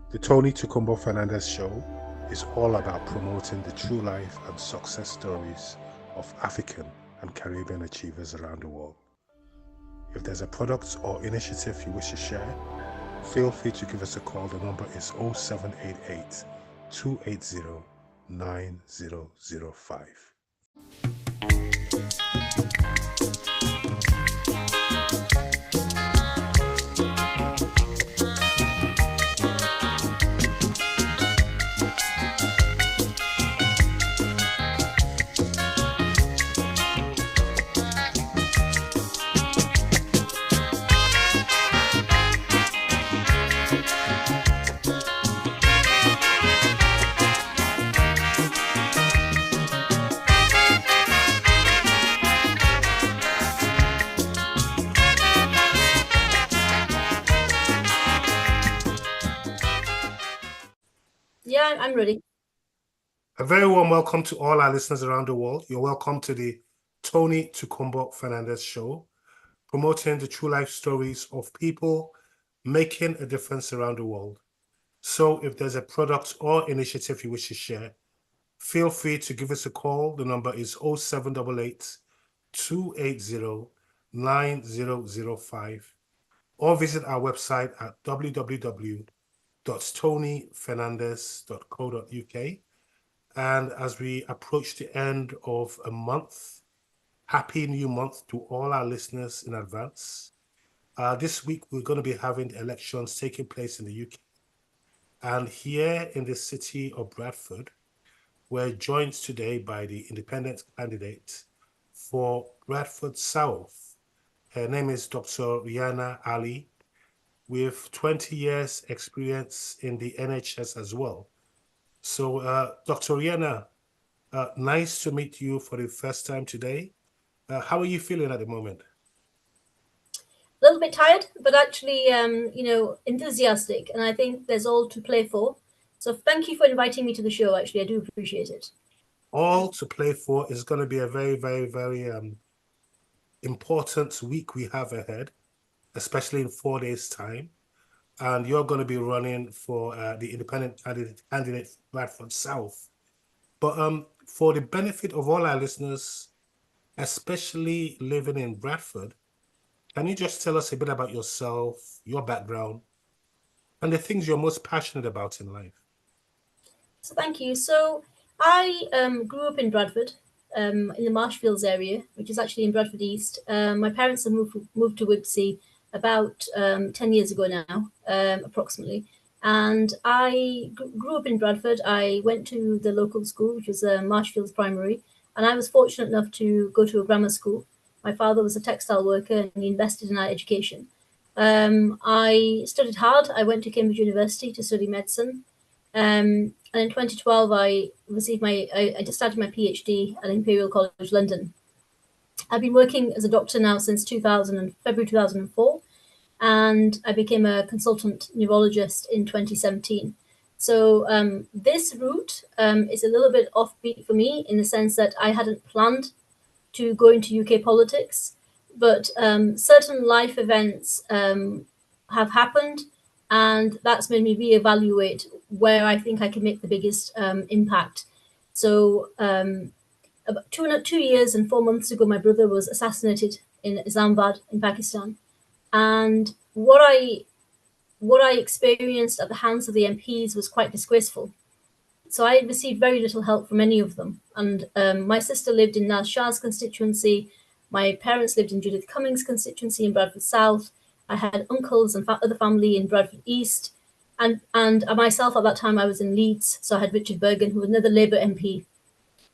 The Tony Tukumbo Fernandez Show is all about promoting the true life and success stories of African and Caribbean achievers around the world. If there's a product or initiative you wish to share, feel free to give us a call. The number is 0788 280 9005. Yeah, I'm ready. A very warm welcome to all our listeners around the world. You're welcome to the Tony Tukumbo Fernandez Show, promoting the true life stories of people making a difference around the world. So if there's a product or initiative you wish to share, feel free to give us a call. The number is 0788 280 9005, or visit our website at www.tonyfernandez.co.uk. And as we approach the end of a month, happy new month to all our listeners in advance. This week, we're going to be having elections taking place in the UK. And here in the city of Bradford, we're joined today by the independent candidate for Bradford South. Her name is Dr. Rehiana Ali, with 20 years experience in the NHS as well. So, Dr. Rehiana, nice to meet you for the first time today. How are you feeling at the moment? A little bit tired, but actually, enthusiastic. And I think there's all to play for. So thank you for inviting me to the show. Actually, I do appreciate it. All to play for is going to be a very, very, very important week we have ahead, especially in 4 days' time. And you're going to be running for the independent candidate Bradford South. But for the benefit of all our listeners, especially living in Bradford, can you just tell us a bit about yourself, your background, and the things you're most passionate about in life? So thank you. So I grew up in Bradford, in the Marshfields area, which is actually in Bradford East. My parents have moved to Wibsey about 10 years ago now, approximately. And I grew up in Bradford. I went to the local school, which was Marshfields Primary, and I was fortunate enough to go to a grammar school. My father was a textile worker, and he invested in our education. I studied hard. I went to Cambridge University to study medicine. And in 2012, I started my PhD at Imperial College London. I've been working as a doctor now since February 2004, and I became a consultant neurologist in 2017. So this route is a little bit offbeat for me in the sense that I hadn't planned to go into UK politics, but certain life events have happened, and that's made me reevaluate where I think I can make the biggest impact. So about 2 years and 4 months ago, my brother was assassinated in Islamabad in Pakistan. And what I experienced at the hands of the MPs was quite disgraceful. So I received very little help from any of them. And my sister lived in Naz Shah's constituency. My parents lived in Judith Cummings' constituency in Bradford South. I had uncles and other family in Bradford East. And myself at that time, I was in Leeds. So I had Richard Bergen, who was another Labour MP.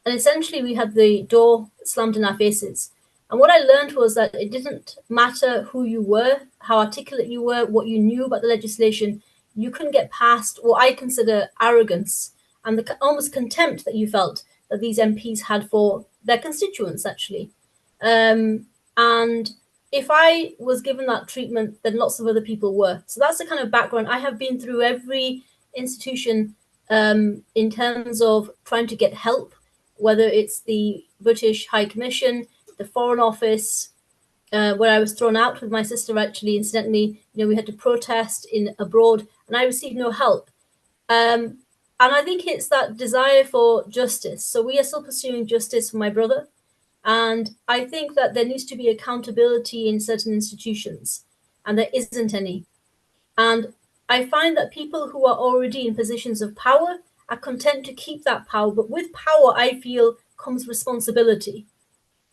And essentially, we had the door slammed in our faces. And what I learned was that it didn't matter who you were, how articulate you were, what you knew about the legislation. You couldn't get past what I consider arrogance and the almost contempt that you felt that these MPs had for their constituents, actually. And if I was given that treatment, then lots of other people were. So that's the kind of background. I have been through every institution in terms of trying to get help, whether it's the British High Commission, the Foreign Office, where I was thrown out with my sister, actually, incidentally. We had to protest abroad, and I received no help. And I think it's that desire for justice. So we are still pursuing justice for my brother. And I think that there needs to be accountability in certain institutions, and there isn't any. And I find that people who are already in positions of power are content to keep that power. But with power, I feel, comes responsibility.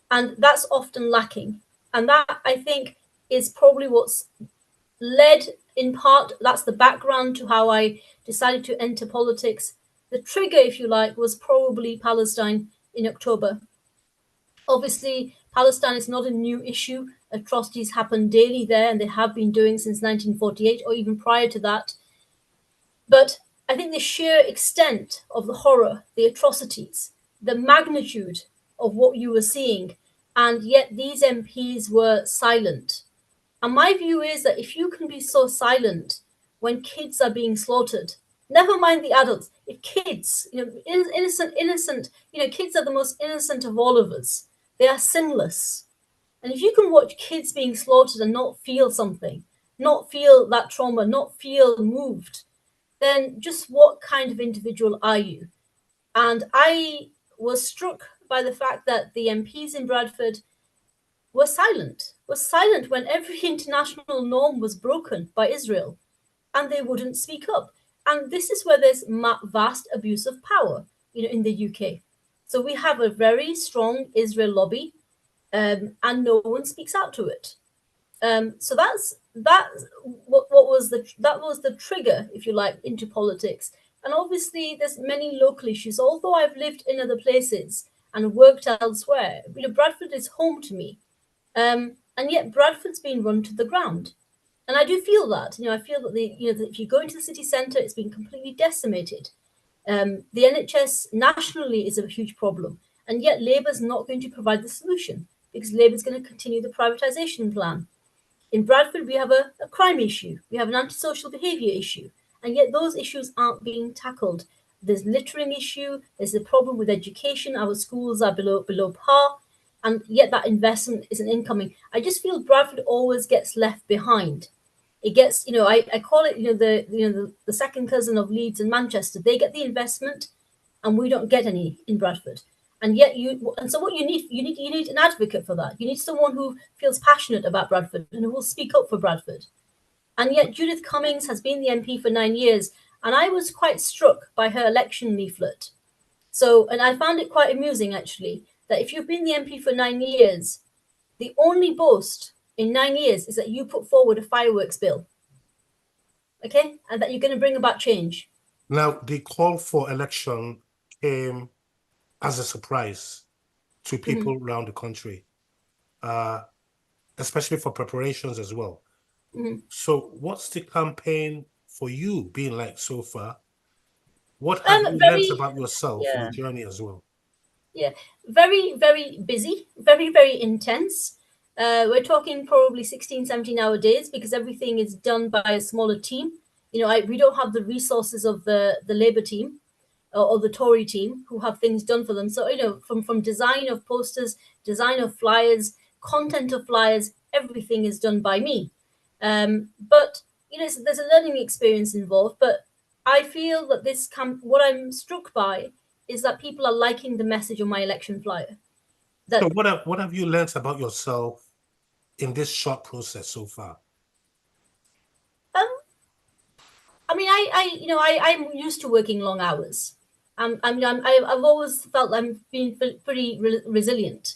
And that's often lacking. And that, I think, is probably what's led, in part, that's the background to how I decided to enter politics. The trigger, if you like, was probably Palestine in October. Obviously, Palestine is not a new issue. Atrocities happen daily there, and they have been doing since 1948 or even prior to that. But I think the sheer extent of the horror, the atrocities, the magnitude of what you were seeing, and yet these MPs were silent. And my view is that if you can be so silent when kids are being slaughtered, never mind the adults, if kids, innocent, kids are the most innocent of all of us. They are sinless. And if you can watch kids being slaughtered and not feel something, not feel that trauma, not feel moved, then just what kind of individual are you? And I was struck by the fact that the MPs in Bradford was silent when every international norm was broken by Israel, and they wouldn't speak up. And this is where there's vast abuse of power, in the UK. So we have a very strong Israel lobby, and no one speaks out to it. So that's what was the trigger, if you like, into politics. And obviously, there's many local issues. Although I've lived in other places and worked elsewhere, Bradford is home to me. And yet Bradford's been run to the ground. And I do feel that. I feel that if you go into the city centre, it's been completely decimated. The NHS nationally is a huge problem, and yet Labour's not going to provide the solution because Labour's going to continue the privatisation plan. In Bradford, we have a crime issue, we have an antisocial behaviour issue, and yet those issues aren't being tackled. There's littering issue, there's the problem with education, our schools are below par, and yet that investment isn't incoming. I just feel Bradford always gets left behind. It gets, I call it, the second cousin of Leeds and Manchester. They get the investment, and we don't get any in Bradford. And yet so what you need an advocate for that. You need someone who feels passionate about Bradford and who will speak up for Bradford. And yet Judith Cummings has been the MP for 9 years, and I was quite struck by her election leaflet. So, and I found it quite amusing actually, that if you've been the MP for 9 years, the only boast in 9 years is that you put forward a fireworks bill. Okay? And that you're going to bring about change. Now, the call for election came as a surprise to people around the country, especially for preparations as well. So what's the campaign for you been like so far? What have you learned about yourself in the journey as well? Yeah, very, very busy, very, very intense. We're talking probably 16, 17-hour days because everything is done by a smaller team. We don't have the resources of the Labour team or the Tory team who have things done for them. So, from design of posters, design of flyers, content of flyers, everything is done by me. But, there's a learning experience involved. But I feel that what I'm struck by is that people are liking the message on my election flyer. So what have you learned about yourself in this short process so far? I mean, I'm used to working long hours. I've always felt I'm being pretty resilient.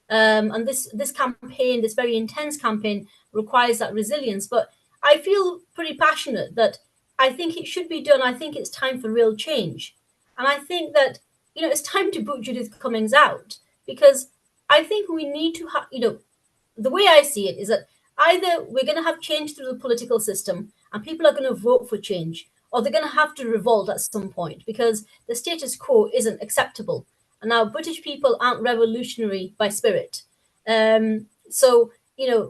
And this campaign, this very intense campaign, requires that resilience. But I feel pretty passionate that I think it should be done. I think it's time for real change. And I think that, it's time to boot Judith Cummings out, because I think we need to have, the way I see it is that either we're going to have change through the political system and people are going to vote for change, or they're going to have to revolt at some point because the status quo isn't acceptable. And now British people aren't revolutionary by spirit. So,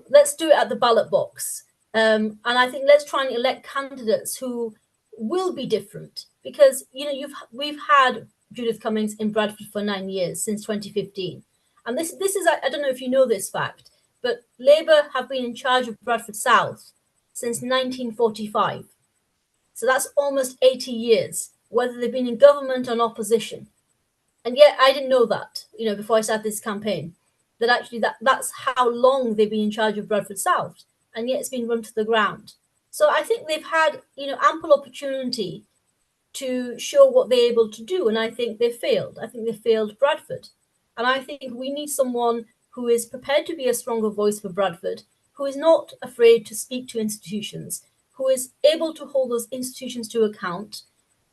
let's do it at the ballot box. And I think let's try and elect candidates who will be different, because, we've had Judith Cummings in Bradford for 9 years, since 2015. And this is, I don't know if you know this fact, but Labour have been in charge of Bradford South since 1945. So that's almost 80 years, whether they've been in government or in opposition. And yet I didn't know that, before I started this campaign, that actually that's how long they've been in charge of Bradford South, and yet it's been run to the ground. So I think they've had, ample opportunity to show what they're able to do, and I think they failed. I think they failed Bradford. And I think we need someone who is prepared to be a stronger voice for Bradford, who is not afraid to speak to institutions, who is able to hold those institutions to account.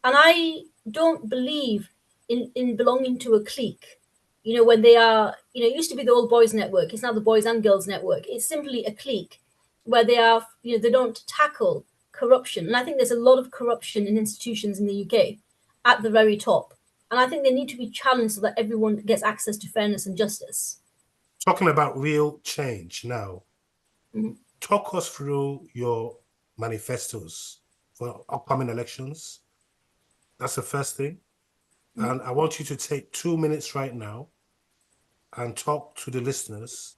And I don't believe in belonging to a clique. When they are, it used to be the old boys network, it's now the boys and girls network. It's simply a clique where they are, they don't tackle corruption. And I think there's a lot of corruption in institutions in the UK at the very top. And I think they need to be challenged so that everyone gets access to fairness and justice. Talking about real change now, talk us through your manifestos for upcoming elections. That's the first thing. And I want you to take 2 minutes right now and talk to the listeners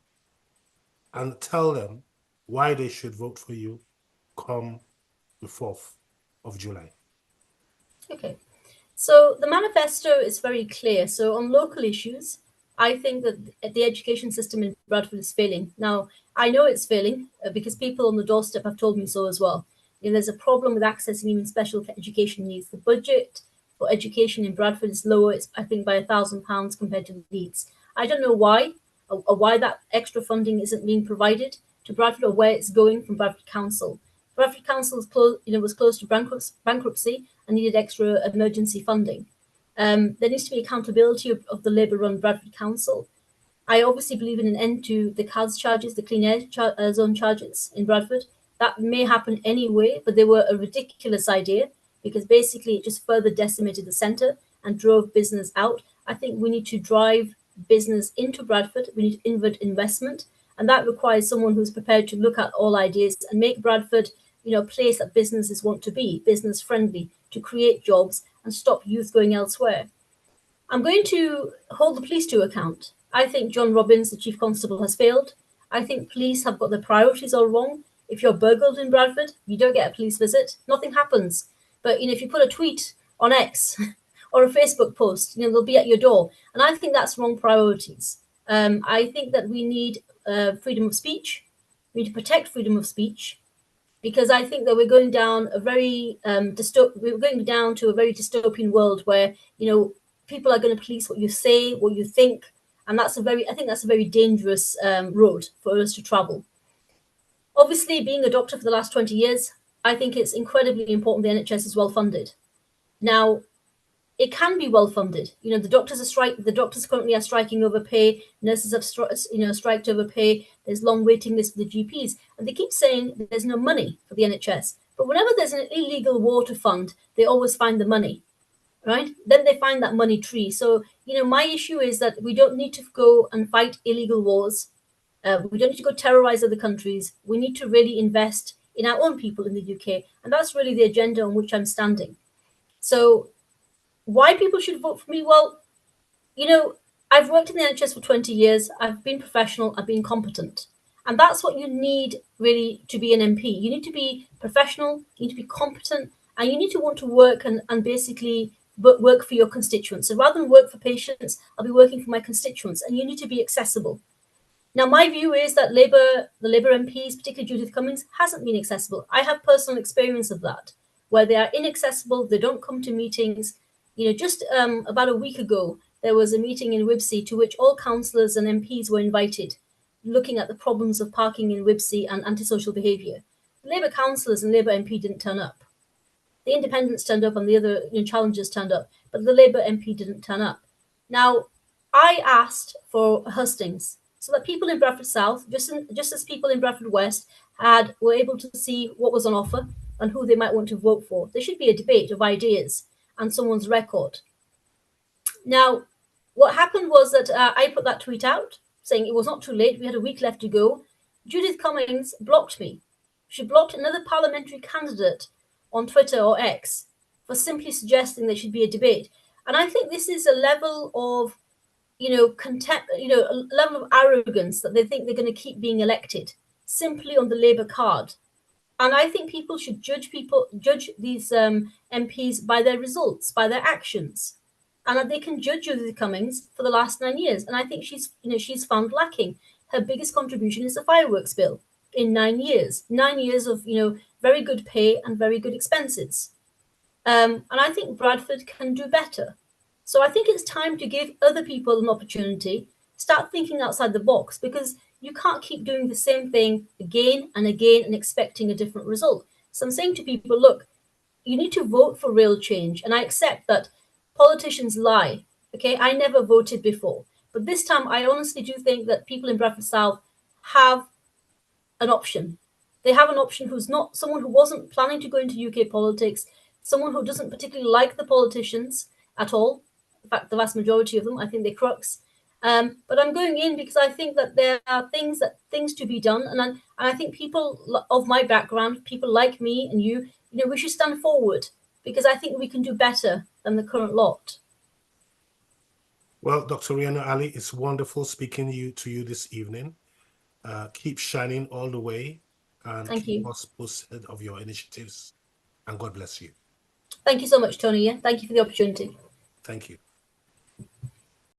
and tell them why they should vote for you come the 4th of July. Okay. So the manifesto is very clear. So on local issues, I think that the education system in Bradford is failing. Now, I know it's failing because people on the doorstep have told me so as well. There's a problem with accessing even special education needs. The budget for education in Bradford is lower, it's, I think, by £1,000 compared to Leeds. I don't know why, or why that extra funding isn't being provided to Bradford, or where it's going from Bradford Council. Bradford Council was close to bankruptcy and needed extra emergency funding. There needs to be accountability of the Labour-run Bradford Council. I obviously believe in an end to the CAS charges, the clean air zone charges in Bradford. That may happen anyway, but they were a ridiculous idea because basically it just further decimated the centre and drove business out. I think we need to drive business into Bradford. We need to invert investment, and that requires someone who's prepared to look at all ideas and make Bradford, a place that businesses want to be, business friendly, to create jobs and stop youth going elsewhere. I'm going to hold the police to account. I think John Robbins, the Chief Constable, has failed. I think police have got their priorities all wrong. If you're burgled in Bradford, you don't get a police visit. Nothing happens. But, if you put a tweet on X or a Facebook post, they'll be at your door. And I think that's wrong priorities. I think that we need freedom of speech. We need to protect freedom of speech, because I think that we're going down a very we're going down to a very dystopian world where people are going to police what you say, what you think, and I think that's a very dangerous road for us to travel. Obviously, being a doctor for the last 20 years, I think it's incredibly important the NHS is well funded. Now, it can be well funded. The doctors The doctors currently are striking over pay. Nurses have striked over pay. There's long waiting lists for the GPs, and they keep saying there's no money for the NHS. But whenever there's an illegal war to fund, they always find the money, right? Then they find that money tree. So my issue is that we don't need to go and fight illegal wars. We don't need to go terrorize other countries. We need to really invest in our own people in the UK, and that's really the agenda on which I'm standing. So why people should vote for me? Well, I've worked in the NHS for 20 years. I've been professional. I've been competent. And that's what you need really to be an MP. You need to be professional, you need to be competent, and you need to want to work and basically work for your constituents. So rather than work for patients, I'll be working for my constituents, and you need to be accessible. Now, my view is that the Labour MPs, particularly Judith Cummings, hasn't been accessible. I have personal experience of that, where they are inaccessible, they don't come to meetings. Just about a week ago, there was a meeting in Wibsey to which all councillors and MPs were invited, looking at the problems of parking in Wibsey and antisocial behaviour. The Labour councillors and Labour MP didn't turn up. The independents turned up and the other challengers turned up, but the Labour MP didn't turn up. Now, I asked for hustings so that people in Bradford South, just as people in Bradford West were able to see what was on offer and who they might want to vote for. There should be a debate of ideas and someone's record. Now, what happened was that I put that tweet out saying it was not too late. We had a week left to go. Judith Cummings blocked me. She blocked another parliamentary candidate on Twitter or X for simply suggesting there should be a debate. And I think this is a level of, contempt, a level of arrogance that they think they're going to keep being elected simply on the Labour card. And I think people should judge these MPs by their results, by their actions, and that they can judge Judith Cummings for the last 9 years. And I think she's found lacking. Her biggest contribution is the fireworks bill in 9 years. 9 years of very good pay and very good expenses. And I think Bradford can do better. So I think it's time to give other people an opportunity, start thinking outside the box, because you can't keep doing the same thing again and again and expecting a different result. So I'm saying to people, look, you need to vote for real change. And I accept that politicians lie. Okay, I never voted before. But this time, I honestly do think that people in Bradford South have an option. They have an option who's not someone who wasn't planning to go into UK politics, someone who doesn't particularly like the politicians at all. In fact, the vast majority of them, I think they're crooks. But I'm going in because I think that there are things to be done, and I think people of my background, people like me and we should stand forward because I think we can do better than the current lot. Well, Dr. Rehiana Ali, it's wonderful speaking to you this evening. Keep shining all the way and Thank keep you. us posted of your initiatives. And God bless you. Thank you so much, Tony. Yeah, thank you for the opportunity. Thank you.